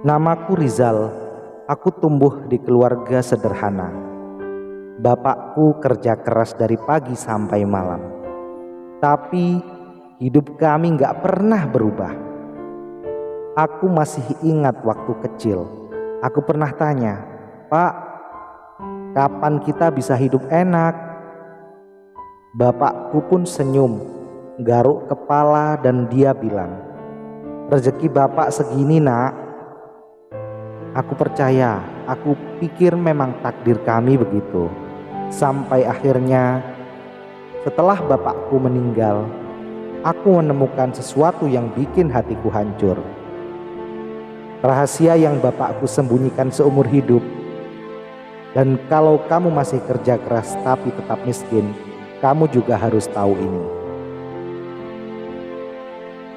Namaku Rizal. Aku tumbuh di keluarga sederhana. Bapakku kerja keras dari pagi sampai malam. Tapi hidup kami gak pernah berubah. Aku masih ingat waktu kecil. Aku pernah tanya, "Pak, kapan kita bisa hidup enak?" Bapakku pun senyum, garuk kepala dan dia bilang, "Rezeki bapak segini, nak." Aku percaya, aku pikir memang takdir kami begitu. Sampai akhirnya setelah bapakku meninggal, aku menemukan sesuatu yang bikin hatiku hancur. Rahasia yang bapakku sembunyikan seumur hidup. Dan kalau kamu masih kerja keras tapi tetap miskin, kamu juga harus tahu ini.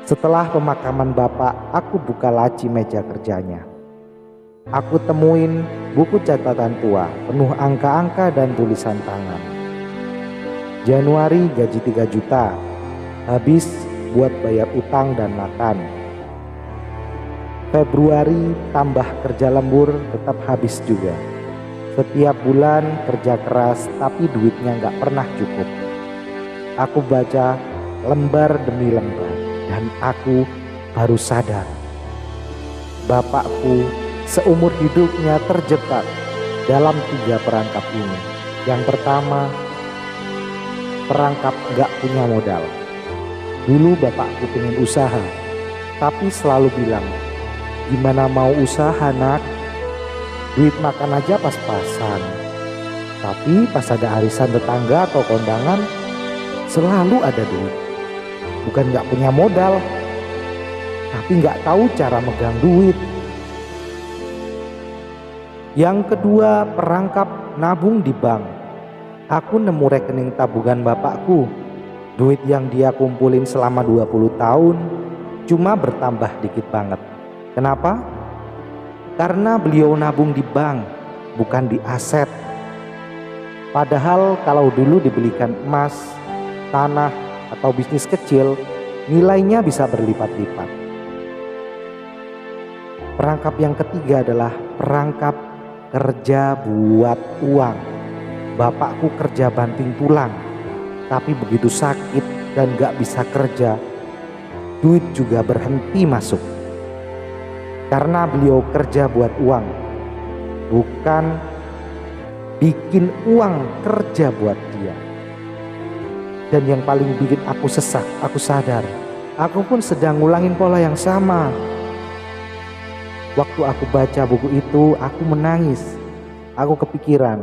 Setelah pemakaman bapak, aku buka laci meja kerjanya. Aku temuin buku catatan tua, penuh angka-angka dan tulisan tangan. Januari gaji 3 juta, habis buat bayar utang dan makan. Februari tambah kerja lembur, tetap habis juga. Setiap bulan kerja keras tapi duitnya gak pernah cukup. Aku baca lembar demi lembar dan aku baru sadar bapakku seumur hidupnya terjebak dalam 3 perangkap ini. Yang pertama, perangkap gak punya modal. Dulu bapakku pengen usaha, tapi selalu bilang, "Gimana mau usaha, nak? Duit makan aja pas-pasan." Tapi pas ada arisan tetangga atau kondangan, selalu ada duit. Bukan gak punya modal, tapi gak tahu cara megang duit. Yang kedua, perangkap nabung di bank. Aku nemu rekening tabungan bapakku. Duit yang dia kumpulin selama 20 tahun cuma bertambah dikit banget. Kenapa? Karena beliau nabung di bank, bukan di aset. Padahal kalau dulu dibelikan emas, tanah, atau bisnis kecil, nilainya bisa berlipat-lipat. Perangkap yang ketiga adalah perangkap kerja buat uang. Bapakku kerja banting tulang, tapi begitu sakit dan gak bisa kerja, duit juga berhenti masuk. Karena beliau kerja buat uang, bukan bikin uang kerja buat dia. Dan yang paling bikin aku sesak, aku sadar, aku pun sedang ngulangin pola yang sama. Waktu aku baca buku itu, aku menangis. Aku kepikiran,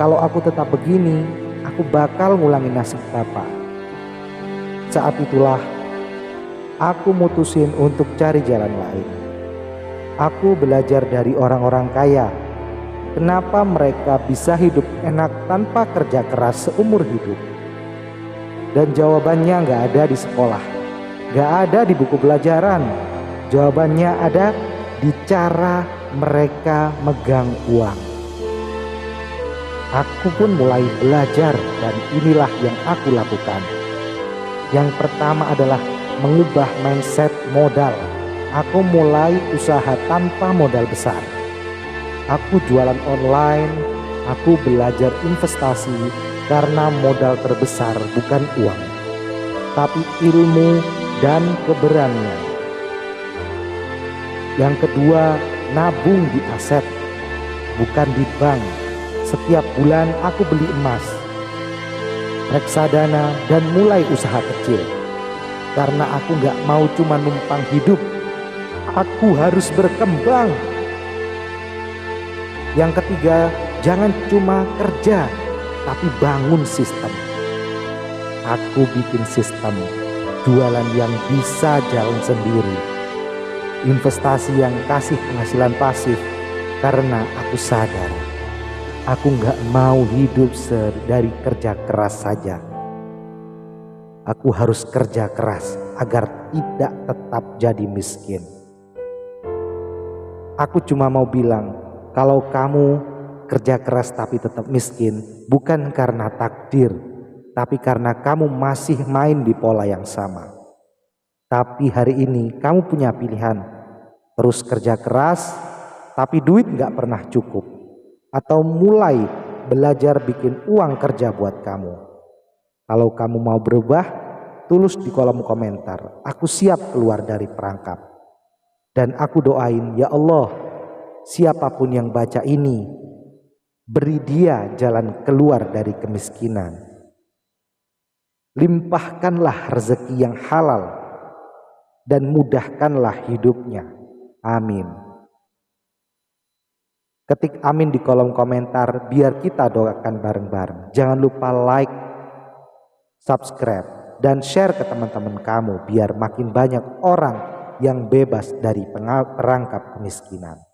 kalau aku tetap begini, aku bakal ngulangin nasib bapak. Saat itulah, aku mutusin untuk cari jalan lain. Aku belajar dari orang-orang kaya. Kenapa mereka bisa hidup enak tanpa kerja keras seumur hidup? Dan jawabannya gak ada di sekolah, gak ada di buku pelajaran. Jawabannya ada di cara mereka megang uang. Aku pun mulai belajar dan inilah yang aku lakukan. Yang pertama adalah mengubah mindset modal. Aku mulai usaha tanpa modal besar. Aku jualan online, aku belajar investasi karena modal terbesar bukan uang, tapi ilmu dan keberanian. Yang kedua, nabung di aset, bukan di bank. Setiap bulan aku beli emas, reksadana, dan mulai usaha kecil. Karena aku gak mau cuma numpang hidup, aku harus berkembang. Yang ketiga, jangan cuma kerja, tapi bangun sistem. Aku bikin sistem jualan yang bisa jalan sendiri, investasi yang kasih penghasilan pasif, karena aku sadar aku gak mau hidup dari kerja keras saja. Aku harus kerja keras agar tidak tetap jadi miskin. Aku cuma mau bilang, kalau kamu kerja keras tapi tetap miskin, bukan karena takdir, tapi karena kamu masih main di pola yang sama. Tapi hari ini kamu punya pilihan. terus kerja keras tapi duit gak pernah cukup, atau mulai belajar bikin uang kerja buat kamu. Kalau kamu mau berubah, tulis di kolom komentar, aku siap keluar dari perangkap. Dan aku doain, ya Allah, siapapun yang baca ini, beri dia jalan keluar dari kemiskinan. Limpahkanlah rezeki yang halal dan mudahkanlah hidupnya. Amin. Ketik amin di kolom komentar biar kita doakan bareng-bareng. Jangan lupa like, subscribe, dan share ke teman-teman kamu biar makin banyak orang yang bebas dari perangkap kemiskinan.